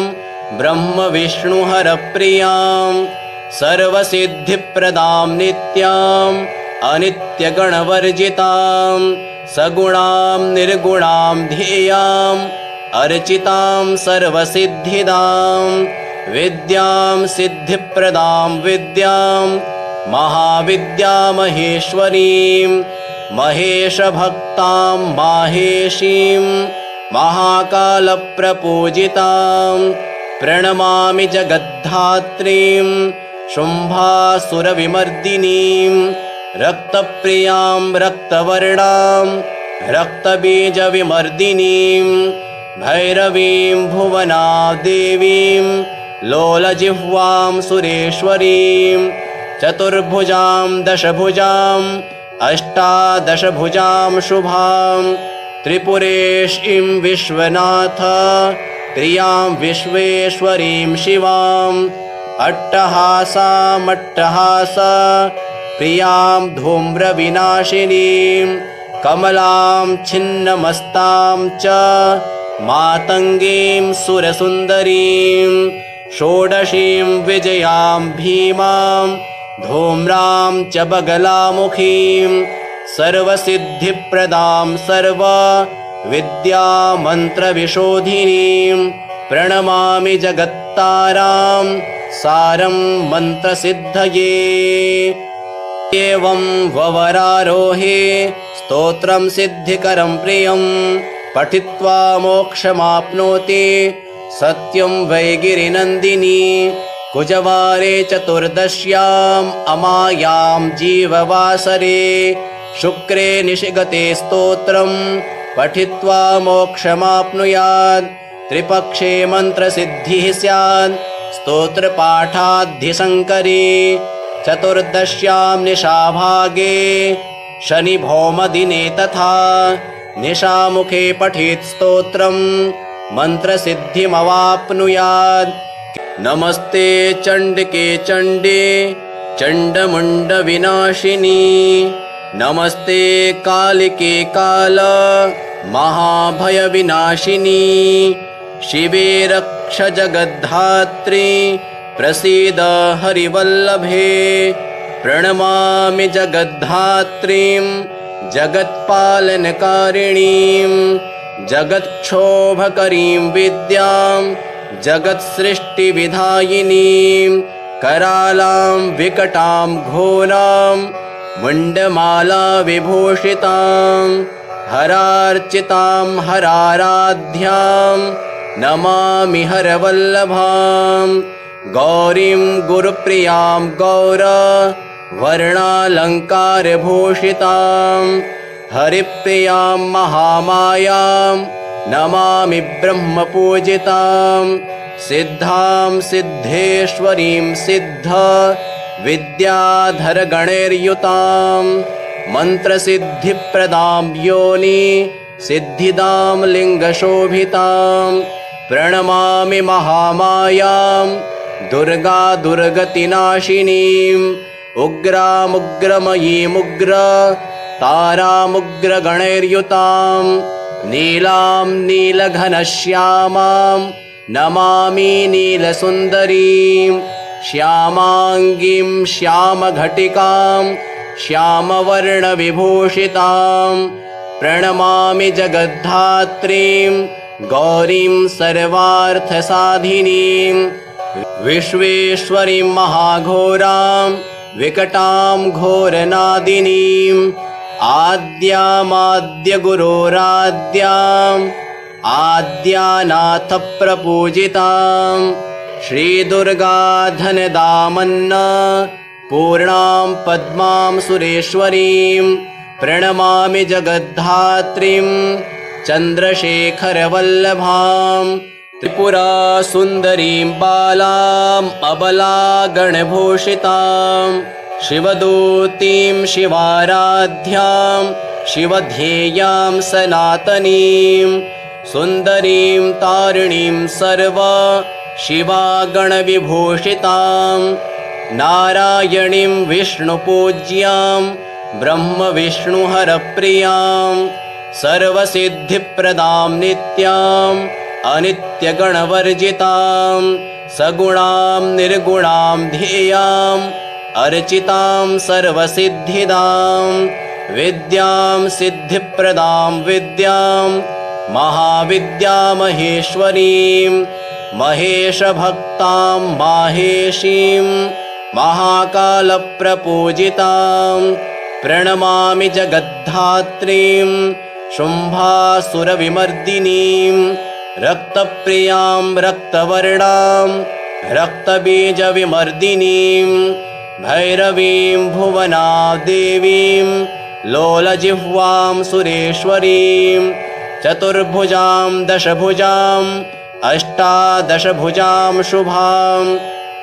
ब्रह्मविष्णुहरप्रियां सर्वसिद्धिप्रदां नित्यां अनित्यगणवर्जितां सगुणां निर्गुणां ध्येयां अर्चितां सर्वसिद्धिदां विद्यां सिद्धिप्रदां विद्यां महाविद्यामहेश्वरीं महेशभक्तां माहेशीं महाकालप्रपूजितां प्रणमामि जगद्धात्रीं शुम्भासुरविमर्दिनीं रक्तप्रियां रक्तवर्णां रक्तबीजविमर्दिनीं भैरवीं भुवनादेवीं लोलजिह्वां सुरेश्वरीं चतुर्भुजां दशभुजां अष्टादशभुजां शुभां त्रिपुरेशीं विश्वनाथ प्रियां विश्वेश्वरीं शिवां अट्टहासामट्टहास प्रियां धूम्रविनाशिनीं कमलां छिन्नमस्तां च मातङ्गीं सुरसुन्दरीं षोडशीं विजयां भीमां धूम्रां च बगलामुखीं सर्वसिद्धिप्रदां सर्वविद्यामन्त्रविशोधिनीं प्रणमामि जगत्तारां सारं मन्त्रसिद्धये एवं ववरारोहे स्तोत्रं सिद्धिकरं प्रियं पठित्वा मोक्षमाप्नोति सत्यं वै गिरिनन्दिनी कुजवारे चतुर्दश्याम् अमायां जीववासरे शुक्रे निशिगते स्तोत्रं पठित्वा मोक्षमाप्नुयात् त्रिपक्षे मन्त्रसिद्धिः स्यात् स्तोत्रपाठाद्धिशङ्करे चतुर्दश्यां निशाभागे शनिभौमदिने तथा निशामुखे पठेत् स्तोत्रं मन्त्रसिद्धिमवाप्नुयात् नमस्ते चण्डिके चण्डे चण्डमुण्डविनाशिनी नमस्ते कालिके काल महाभयविनाशिनी शिवे रक्ष जगद्धात्री प्रसीद हरिवल्लभे प्रणमामि जगद्धात्रीं जगत्पालनकारिणीं जगत्क्षोभकरीं विद्यां जगत्सृष्टिविधायिनीं करालां विकटां घोरां मुण्डमाला विभूषितां हरार्चितां हराराध्यां नमामि हरवल्लभां गौरीं गुरुप्रियां गौरवर्णालङ्कारभूषितां हरिप्रियां महामायां नमामि ब्रह्मपूजितां सिद्धां सिद्धेश्वरीं सिद्ध विद्याधरगणैर्युतां मन्त्रसिद्धिप्रदां योनि सिद्धिदां लिङ्गशोभितां प्रणमामि महामायां दुर्गा दुर्गतिनाशिनीं उग्रामुग्रमयीमुग्र तारामुग्रगणैर्युतां नीलां नीलघनश्यामां नमामि नीलसुन्दरीं श्यामाङ्गीं श्यामघटिकां श्यामवर्णविभूषितां प्रणमामि जगद्धात्रीं गौरीं सर्वार्थसाधिनीं विश्वेश्वरीं महाघोरां विकटां घोरनादिनीं आद्यामाद्यगुरोराद्याम् आद्यानाथप्रपूजितां श्रीदुर्गाधनदामन्न पूर्णां पद्मां सुरेश्वरीं प्रणमामि जगद्धात्रीं चन्द्रशेखरवल्लभां त्रिपुरासुन्दरीं बालाम् अबलागणभूषितां शिवदूतीं शिवाराध्यां शिवध्येयां सनातनीं सुन्दरीं तारिणीं सर्व शिवागणविभूषितां नारायणीं विष्णुपूज्यां ब्रह्मविष्णुहरप्रियां सर्वसिद्धिप्रदां नित्याम् अनित्यगणवर्जितां सगुणां निर्गुणां ध्येयाम् अर्चितां सर्वसिद्धिदां विद्यां सिद्धिप्रदां विद्यां महाविद्यामहेश्वरीं महेशभक्तां माहेशीं महाकालप्रपूजितां प्रणमामि जगद्धात्रीं शुम्भासुरविमर्दिनीं रक्तप्रियां रक्तवर्णां रक्तबीजविमर्दिनीं भैरवीं भुवनादेवीं लोलजिह्वां सुरेश्वरीं चतुर्भुजां दशभुजाम् अष्टादशभुजां शुभां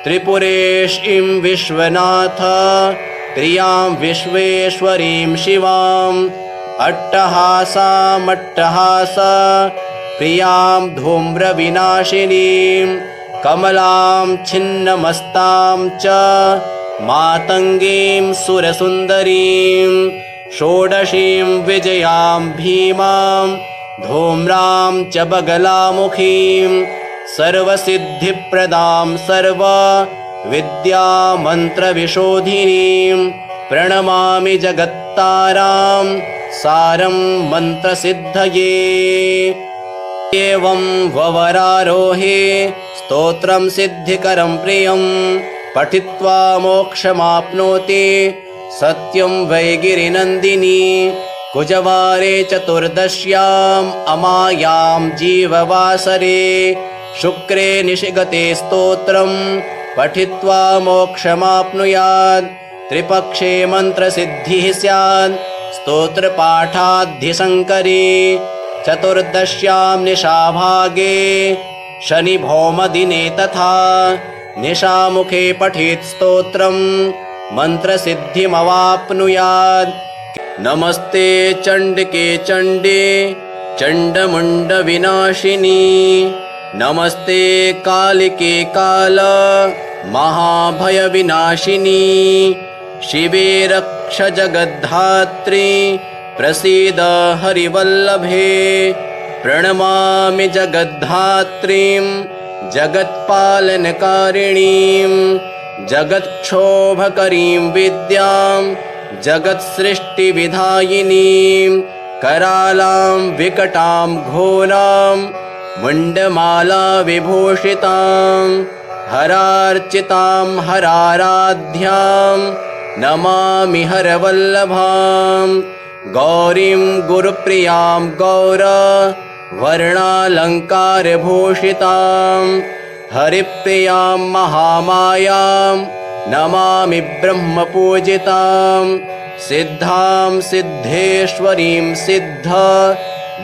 त्रिपुरेशीं विश्वनाथ प्रियां विश्वेश्वरीं शिवाम् अट्टहासामट्टहासा प्रियां धूम्रविनाशिनीं कमलां छिन्नमस्तां च मातङ्गीं सुरसुन्दरीं षोडशीं विजयां भीमां धूम्रां च बगलामुखीं सर्वसिद्धिप्रदां सर्वविद्यामन्त्रविशोधिनीं प्रणमामि जगत्तारां सारं मन्त्रसिद्धये एवं ववरारोहे स्तोत्रं सिद्धिकरं प्रियं पठित्वा मोक्षमाप्नोति सत्यं वै गिरिनन्दिनी कुजवारे चतुर्दश्याम् अमायां जीववासरे शुक्रे निशिगते स्तोत्रं पठित्वा मोक्षमाप्नुयात् त्रिपक्षे मन्त्रसिद्धिः स्यात् स्तोत्रपाठाद्धिसङ्करे चतुर्दश्यां निशाभागे शनिभौमदिने तथा निशामुखे पठेत् स्तोत्रं मन्त्रसिद्धिमवाप्नुयात् नमस्ते चण्डिके चण्डे चण्डमुण्डविनाशिनी नमस्ते कालिके काल महाभयविनाशिनी शिवे रक्ष जगद्धात्री प्रसीद हरिवल्लभे प्रणमामि जगद्धात्रीं जगत्पालनकारिणीं जगत्क्षोभकरीं विद्यां जगत्सृष्टिविधायिनीं करालां विकटां घोरां मुण्डमाला विभूषितां हरार्चितां हराराध्यां नमामि हरवल्लभां गौरीं गुरुप्रियां गौरवर्णालङ्कारभूषितां हरिप्रियां महामायां नमामि ब्रह्मपूजितां सिद्धां सिद्धेश्वरीं सिद्ध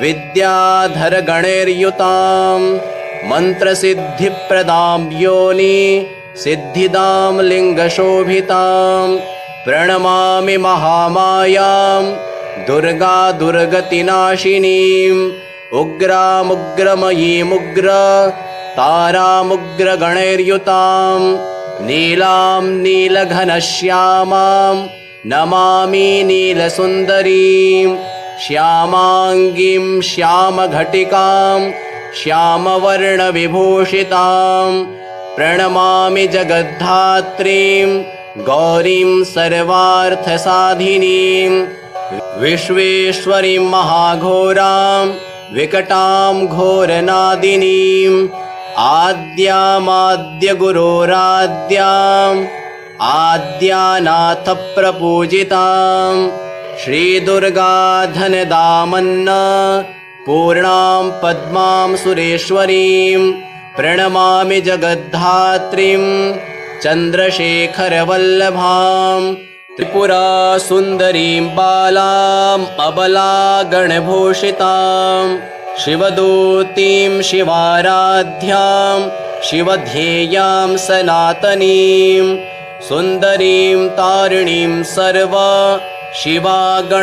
विद्याधरगणैर्युतां मन्त्रसिद्धिप्रदां योनि सिद्धिदां लिङ्गशोभितां प्रणमामि महामायां दुर्गा दुर्गतिनाशिनीं उग्रामुग्रमयीमुग्र तारामुग्रगणैर्युतां नीलां नीलघनश्यामां नमामि नीलसुन्दरीं श्यामाङ्गीं श्यामघटिकां श्यामवर्णविभूषितां प्रणमामि जगद्धात्रीं गौरीं सर्वार्थसाधिनीं विश्वेश्वरीं महाघोरां विकटां घोरनादिनीं आद्यामाद्यगुरोराद्याम् आद्यानाथप्रपूजितां श्रीदुर्गाधनदामन्न पूर्णां पद्मां सुरेश्वरीं प्रणमामि जगद्धात्रीं चन्द्रशेखरवल्लभां त्रिपुरासुन्दरीं बालाम् अबलागणभूषितां शिवदूतीं शिवाराध्यां शिवध्येयां सनातनीं सुन्दरीं तारिणीं सर्व शिवागणविभूषितां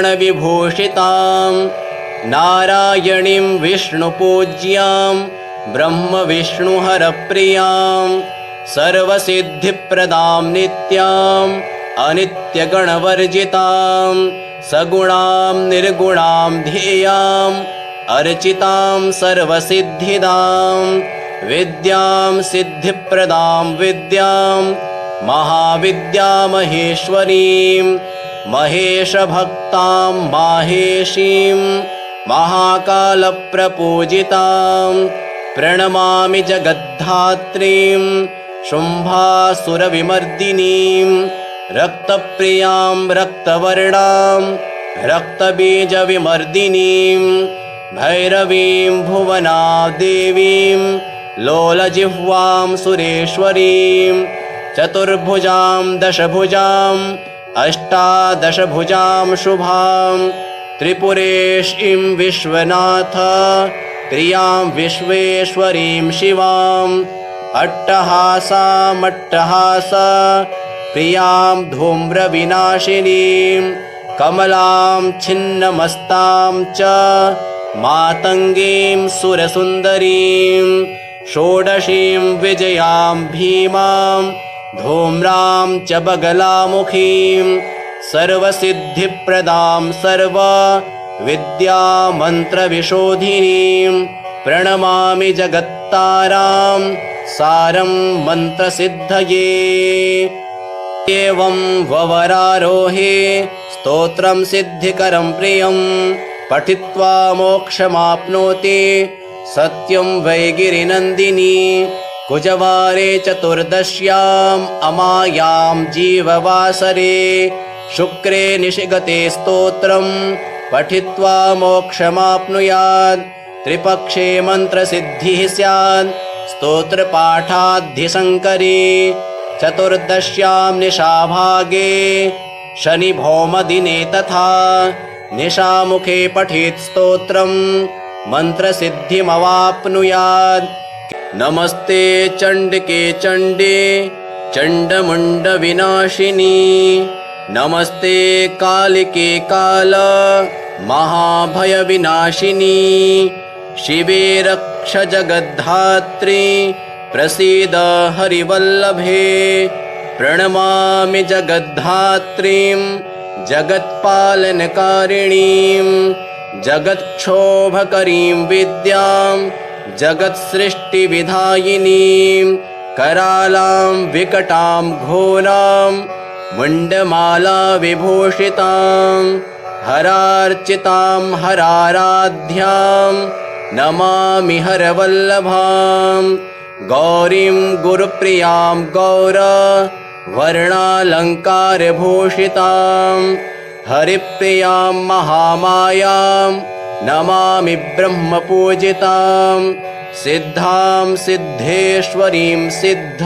नारायणीं विष्णुपूज्यां ब्रह्मविष्णुहरप्रियां सर्वसिद्धिप्रदां नित्याम् अनित्यगणवर्जितां सगुणां निर्गुणां ध्येयाम् अर्चितां सर्वसिद्धिदां विद्यां सिद्धिप्रदां विद्यां महाविद्यामहेश्वरीं महेशभक्तां माहेशीं महाकालप्रपूजितां प्रणमामि जगद्धात्रीं शुम्भासुरविमर्दिनीं रक्तप्रियां रक्तवर्णां रक्तबीजविमर्दिनीं भैरवीं भुवनादेवीं लोलजिह्वां सुरेश्वरीं चतुर्भुजां दशभुजां अष्टादशभुजां शुभां त्रिपुरेशीं विश्वनाथ प्रियां विश्वेश्वरीं शिवां अट्टहासामट्टहासा प्रियां धूम्रविनाशिनीं कमलां छिन्नमस्तां च मातङ्गीं सुरसुन्दरीं षोडशीं विजयां भीमां धूम्रां च बगलामुखीं सर्वसिद्धिप्रदां सर्वविद्यामन्त्रविशोधिनीं प्रणमामि जगत्तारां सारं मन्त्रसिद्धये एवं ववरारोहे स्तोत्रं सिद्धिकरं प्रियं पठित्वा मोक्षमाप्नोति सत्यं वै गिरिनन्दिनी कुजवारे चतुर्दश्याम् अमायां जीववासरे शुक्रे निशिगते स्तोत्रं पठित्वा मोक्षमाप्नुयात् त्रिपक्षे मन्त्रसिद्धिः स्यात् स्तोत्रपाठाद्धिसङ्करे चतुर्दश्यां निशाभागे शनिभौमदिने तथा निशामुखे पठेत् स्तोत्रं मन्त्रसिद्धिमवाप्नुयात् नमस्ते चण्डिके चण्डे चण्डमुण्डविनाशिनी नमस्ते कालिके काल महाभयविनाशिनी शिवे रक्ष जगद्धात्री प्रसीद हरिवल्लभे प्रणमामि जगद्धात्रीं जगत्पालनकारिणीं जगत्क्षोभकरीं विद्यां जगत्सृष्टिविधायिनीं करालां विकटां घोरां मुण्डमाला विभूषितां हरार्चितां हराराध्यां नमामि हरवल्लभां गौरीं गुरुप्रियां गौर वर्णालङ्कारभूषितां हरिप्रियां महामायां नमामि ब्रह्मपूजितां सिद्धां सिद्धेश्वरीं सिद्ध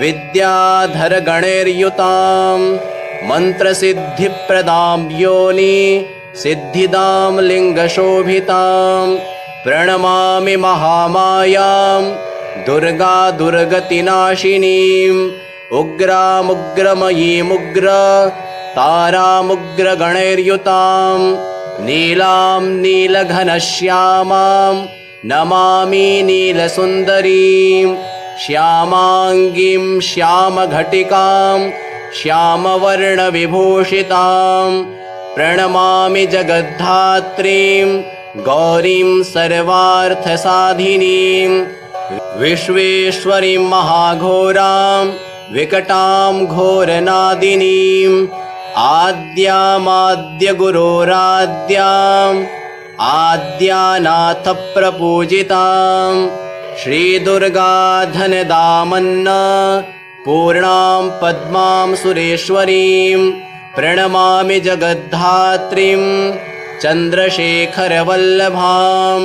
विद्याधरगणैर्युतां मन्त्रसिद्धिप्रदां योनि सिद्धिदां लिङ्गशोभितां प्रणमामि महामायां दुर्गा दुर्गतिनाशिनीम् उग्रामुग्रमयीमुग्र तारामुग्रगणैर्युतां नीलां नीलघनश्यामां नमामि नीलसुन्दरीं श्यामाङ्गीं श्यामघटिकां श्यामवर्णविभूषितां प्रणमामि जगद्धात्रीं गौरीं सर्वार्थसाधिनीं विश्वेश्वरीं महाघोरां विकटां घोरनादिनीं आद्यामाद्यगुरोराद्याम् आद्यानाथप्रपूजितां श्रीदुर्गा धनदामन्न पूर्णां पद्मां सुरेश्वरीं प्रणमामि जगद्धात्रीं चन्द्रशेखरवल्लभां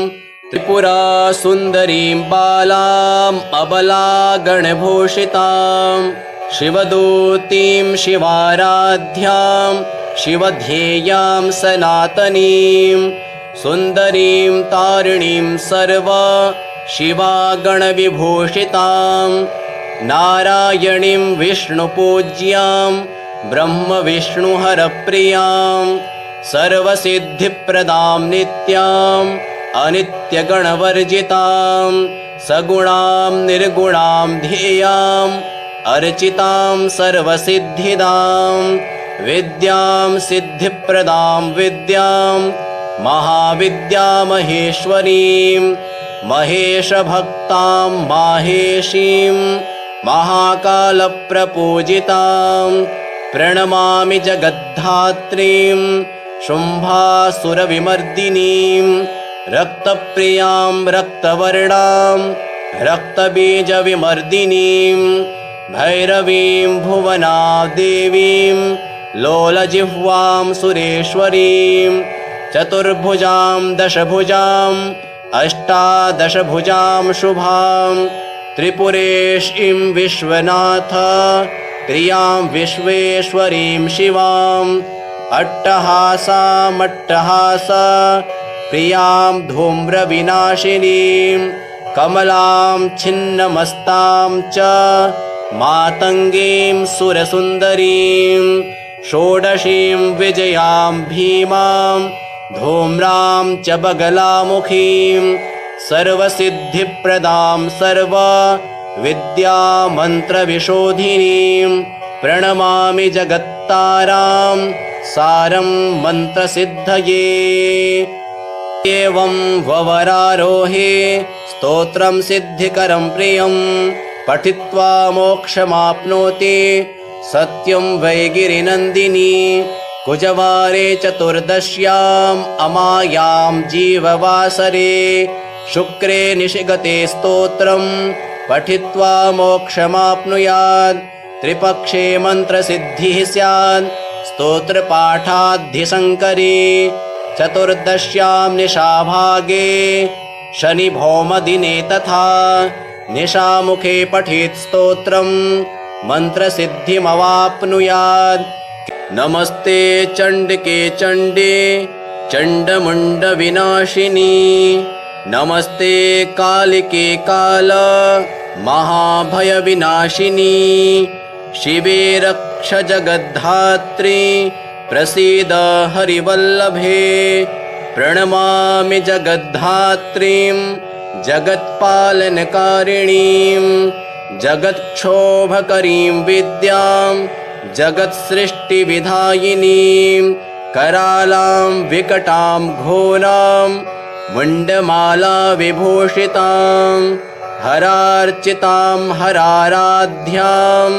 त्रिपुरा सुन्दरीं बालाम् अबलागणभूषितां शिवदूतीं शिवाराध्यां शिवध्येयां सनातनीं सुन्दरीं तारिणीं सर्व शिवागणविभूषितां नारायणीं विष्णुपूज्यां ब्रह्मविष्णुहरप्रियां सर्वसिद्धिप्रदां नित्याम् अनित्यगणवर्जितां सगुणां निर्गुणां ध्येयां अर्चितां सर्वसिद्धिदां विद्यां सिद्धिप्रदां विद्यां महाविद्यामहेश्वरीं महेशभक्तां माहेशीं महाकालप्रपूजितां प्रणमामि जगद्धात्रीं शुम्भासुरविमर्दिनीं रक्तप्रियां रक्तवर्णां रक्तबीजविमर्दिनीं भैरवीं भुवनादेवीं लोलजिह्वां सुरेश्वरीं चतुर्भुजां दशभुजां अष्टादशभुजां शुभां त्रिपुरेशीं विश्वनाथ प्रियां विश्वेश्वरीं शिवां अट्टहासामट्टहासा प्रियां धूम्रविनाशिनीं कमलां छिन्नमस्तां च मातङ्गीं सुरसुन्दरीं षोडशीं विजयां भीमां धूम्रां च बगलामुखीं सर्वसिद्धिप्रदां सर्वविद्यामन्त्रविशोधिनीं प्रणमामि जगत्तारां सारं मन्त्रसिद्धये एवं ववरारोहे स्तोत्रं सिद्धिकरं प्रियं पठित्वा मोक्षमाप्नोति सत्यं वै गिरिनन्दिनी कुजवारे चतुर्दश्याम् अमायां जीववासरे शुक्रे निशिगते स्तोत्रं पठित्वा मोक्षमाप्नुयात् त्रिपक्षे मन्त्रसिद्धिः स्यात् स्तोत्रपाठाद्धिशङ्करे चतुर्दश्यां निशाभागे शनिभौमदिने तथा निशामुखे पठेत् स्तोत्रं मन्त्रसिद्धिमवाप्नुयात् नमस्ते चण्डिके चण्डे चण्डमुण्डविनाशिनी नमस्ते कालिके काल महाभयविनाशिनी शिवे रक्ष जगद्धात्री प्रसीद हरिवल्लभे प्रणमामि जगद्धात्रीं जगत्पालनकारिणीं जगत्क्षोभकरीं विद्यां जगत्सृष्टिविधायिनीं करालां विकटां घोरां मुण्डमाला विभूषितां हरार्चितां हराराध्यां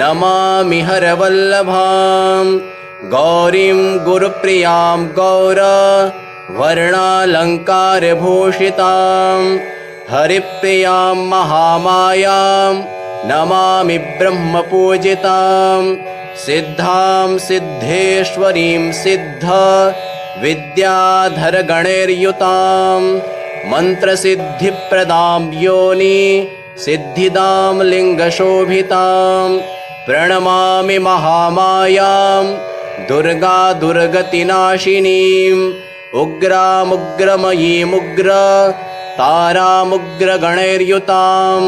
नमामि हरवल्लभां गौरीं गुरुप्रियां गौर वर्णालङ्कारभूषितां हरिप्रियां महामायां नमामि ब्रह्मपूजितां सिद्धां सिद्धेश्वरीं सिद्ध विद्याधरगणैर्युतां मन्त्रसिद्धिप्रदां योनि सिद्धिदां लिङ्गशोभितां प्रणमामि महामायां दुर्गा दुर्गतिनाशिनीम् उग्रामुग्रमयीमुग्र तारामुग्रगणैर्युतां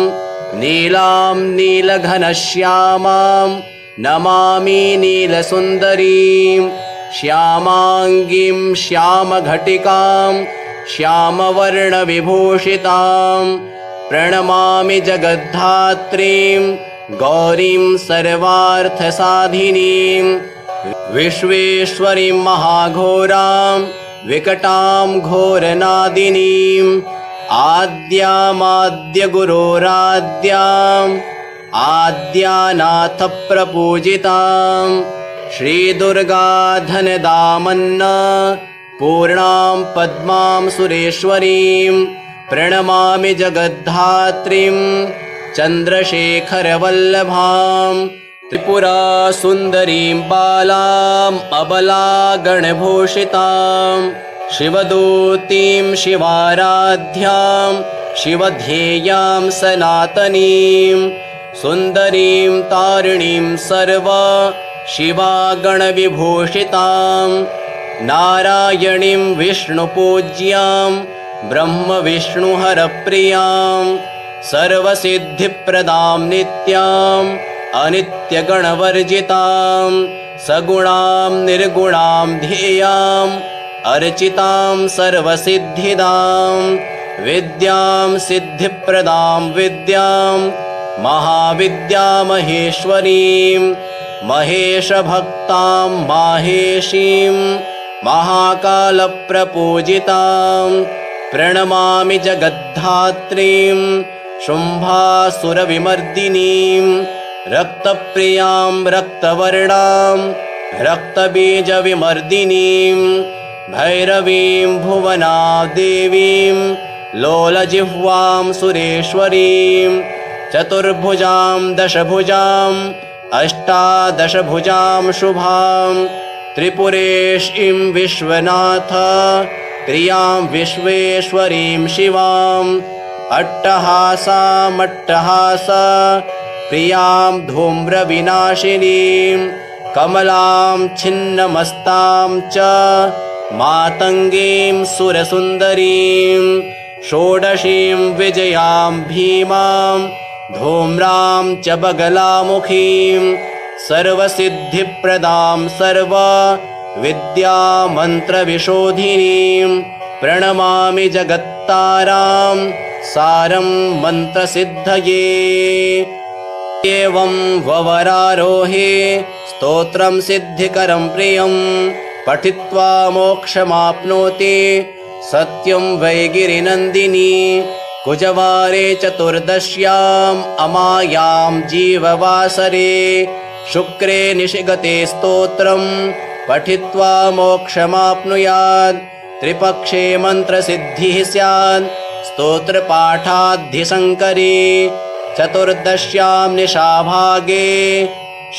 नीलां नीलघनश्यामां नमामि नीलसुन्दरीं श्यामाङ्गीं श्यामघटिकां श्यामवर्णविभूषितां प्रणमामि जगद्धात्रीं गौरीं सर्वार्थसाधिनीं विश्वेश्वरीं महाघोरां विकटां घोरनादिनीं आद्यामाद्यगुरोराद्याम् आद्यानाथप्रपूजितां श्रीदुर्गा धनदामन्न पूर्णां पद्मां सुरेश्वरीं प्रणमामि जगद्धात्रीं चन्द्रशेखरवल्लभां त्रिपुरासुन्दरीं बालाम् अबलागणभूषितां शिवदूतीं शिवाराध्यां शिवध्येयां सनातनीं सुन्दरीं तारिणीं सर्व शिवागणविभूषितां नारायणीं विष्णुपूज्यां ब्रह्मविष्णुहरप्रियां सर्वसिद्धिप्रदां नित्यां अनित्यगणवर्जितां सगुणां निर्गुणां ध्येयां अर्चितां सर्वसिद्धिदां विद्यां सिद्धिप्रदां विद्यां महाविद्यामहेश्वरीं महेशभक्तां माहेशीं महाकालप्रपूजितां प्रणमामि जगद्धात्रीं शुम्भासुरविमर्दिनीं रक्तप्रियां रक्तवर्णां रक्तबीजविमर्दिनीं भैरवीं भुवनादेवीं लोलजिह्वां सुरेश्वरीं चतुर्भुजां दशभुजां अष्टादशभुजां शुभां त्रिपुरेशीं विश्वनाथ प्रियां विश्वेश्वरीं शिवां अट्टहासामट्टहास प्रियां धूम्रविनाशिनीं कमलां छिन्नमस्तां च मातङ्गीं सुरसुन्दरीं षोडशीं विजयां भीमां धूम्रां च बगलामुखीं सर्वसिद्धिप्रदां सर्वविद्यामन्त्रविशोधिनीं प्रणमामि जगत्तारां सारं मन्त्रसिद्धये एवं ववरारोहे स्तोत्रं सिद्धिकरं प्रियं पठित्वा मोक्षमाप्नोति सत्यं वै गिरिनन्दिनी कुजवारे चतुर्दश्याम् अमायां जीववासरे शुक्रे निशिगते स्तोत्रं पठित्वा मोक्षमाप्नुयात् त्रिपक्षे मन्त्रसिद्धिः स्यात् स्तोत्रपाठाद्धिशङ्करे चतुर्दश्यां निशाभागे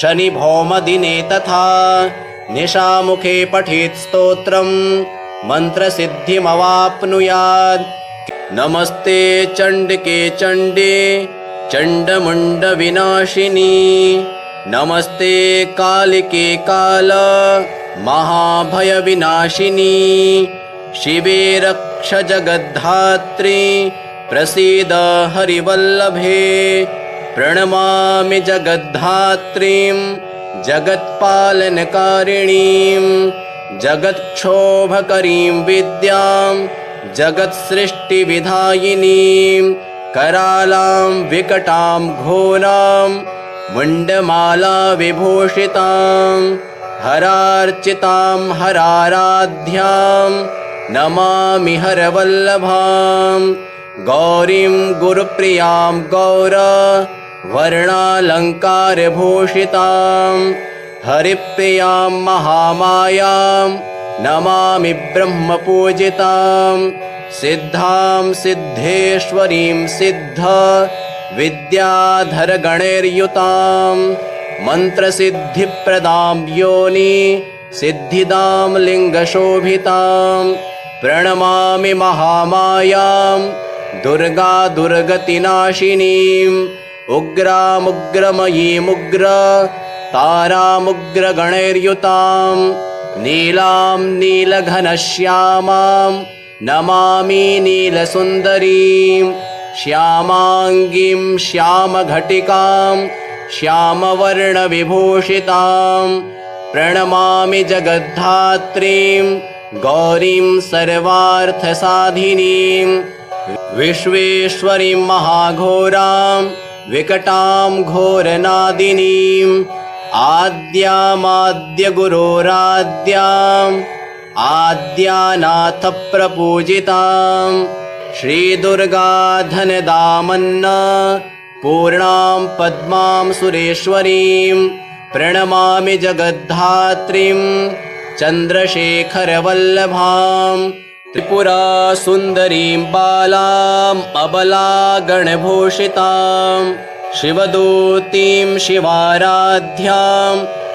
शनिभौमदिने तथा निशामुखे पठेत् स्तोत्रं मन्त्रसिद्धिमवाप्नुयात् नमस्ते चण्डिके चण्डे चण्डमुण्डविनाशिनी नमस्ते कालिके काल महाभयविनाशिनी शिवे रक्ष जगद्धात्री प्रसीद हरिवल्लभे प्रणमामि जगद्धात्रीं जगत्पालनकारिणीं जगत्क्षोभकरीं विद्यां जगत्सृष्टिविधायिनीं करालां विकटां घोरां मुण्डमाला विभूषितां हरार्चितां हराराध्यां नमामि हरवल्लभां गौरीं गुरुप्रियां गौर वर्णालङ्कारभूषितां हरिप्रियां महामायां नमामि ब्रह्मपूजितां सिद्धां सिद्धेश्वरीं सिद्ध विद्याधरगणैर्युतां मन्त्रसिद्धिप्रदां योनि सिद्धिदां लिङ्गशोभितां प्रणमामि महामायां दुर्गा दुर्गतिनाशिनीम् उग्रामुग्रमयीमुग्र तारामुग्रगणैर्युतां नीलां नीलघनश्यामां नमामि नीलसुन्दरीं श्यामाङ्गीं श्यामघटिकां श्यामवर्णविभूषितां प्रणमामि जगद्धात्रीं गौरीं सर्वार्थसाधिनीं विश्वेश्वरीं महाघोरां विकटां घोरनादिनीं आद्यामाद्यगुरोराद्याम् आद्यानाथप्रपूजितां श्रीदुर्गा धनदामन्न पूर्णां पद्मां सुरेश्वरीं प्रणमामि जगद्धात्रीं चन्द्रशेखरवल्लभां त्रिपुरा सुन्दरीं बालाम् अबलागणभूषितां शिवदूतीं शिवाराध्यां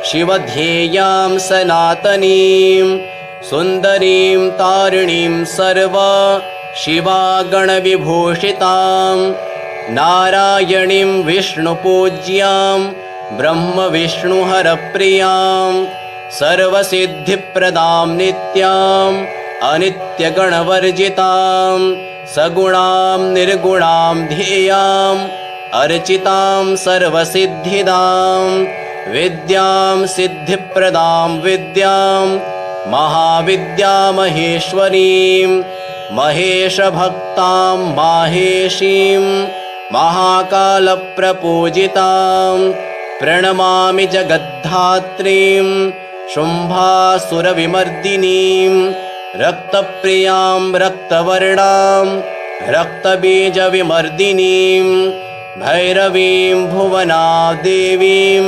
शिवध्येयां सनातनीं सुन्दरीं तारिणीं सर्वा शिवागणविभूषितां नारायणीं विष्णुपूज्यां ब्रह्मविष्णुहरप्रियां सर्वसिद्धिप्रदां नित्याम् अनित्यगणवर्जितां सगुणां निर्गुणां ध्येयाम् अर्चितां सर्वसिद्धिदां विद्यां सिद्धिप्रदां विद्यां महाविद्यामहेश्वरीं महेशभक्तां माहेशीं महाकालप्रपूजितां प्रणमामि जगद्धात्रीं शुम्भासुरविमर्दिनीं रक्तप्रियां रक्तवर्णां रक्तबीजविमर्दिनीं भैरवीं भुवनादेवीं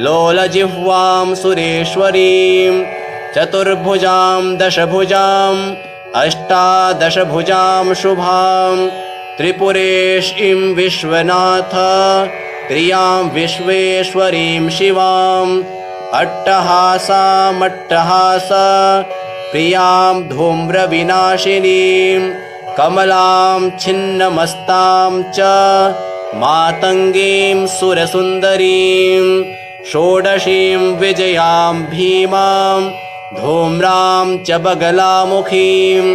लोलजिह्वां सुरेश्वरीं चतुर्भुजां दशभुजां अष्टादशभुजां शुभां त्रिपुरेशीं विश्वनाथ प्रियां विश्वेश्वरीं शिवाम् अट्टहासामट्टहासा प्रियां धूम्रविनाशिनीं कमलां छिन्नमस्तां च मातङ्गीं सुरसुन्दरीं षोडशीं विजयां भीमां धूम्रां च बगलामुखीं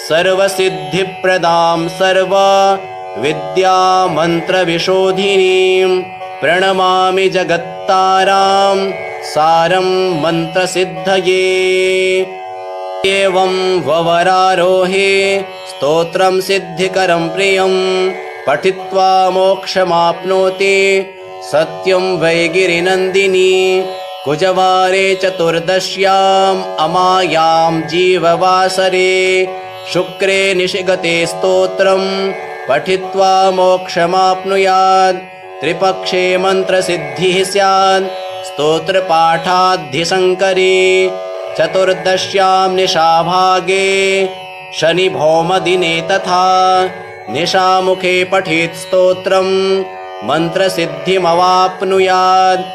सर्वसिद्धिप्रदां सर्वविद्यामन्त्रविशोधिनीं प्रणमामि जगत्तारां सारं मन्त्रसिद्धये एवं ववरारोहे स्तोत्रं सिद्धिकरं प्रियं पठित्वा मोक्षमाप्नोति सत्यं वै गिरिनन्दिनी कुजवारे चतुर्दश्याम् अमायां जीववासरे शुक्रे निशिगते स्तोत्रं पठित्वा मोक्षमाप्नुयात् त्रिपक्षे मन्त्रसिद्धिः स्यात् स्तोत्रपाठाद्धिशङ्करे चतुर्दश्यां निशाभागे शनिभौमदिने तथा निशामुखे पठेत् स्तोत्रं मन्त्रसिद्धिमवाप्नुयात्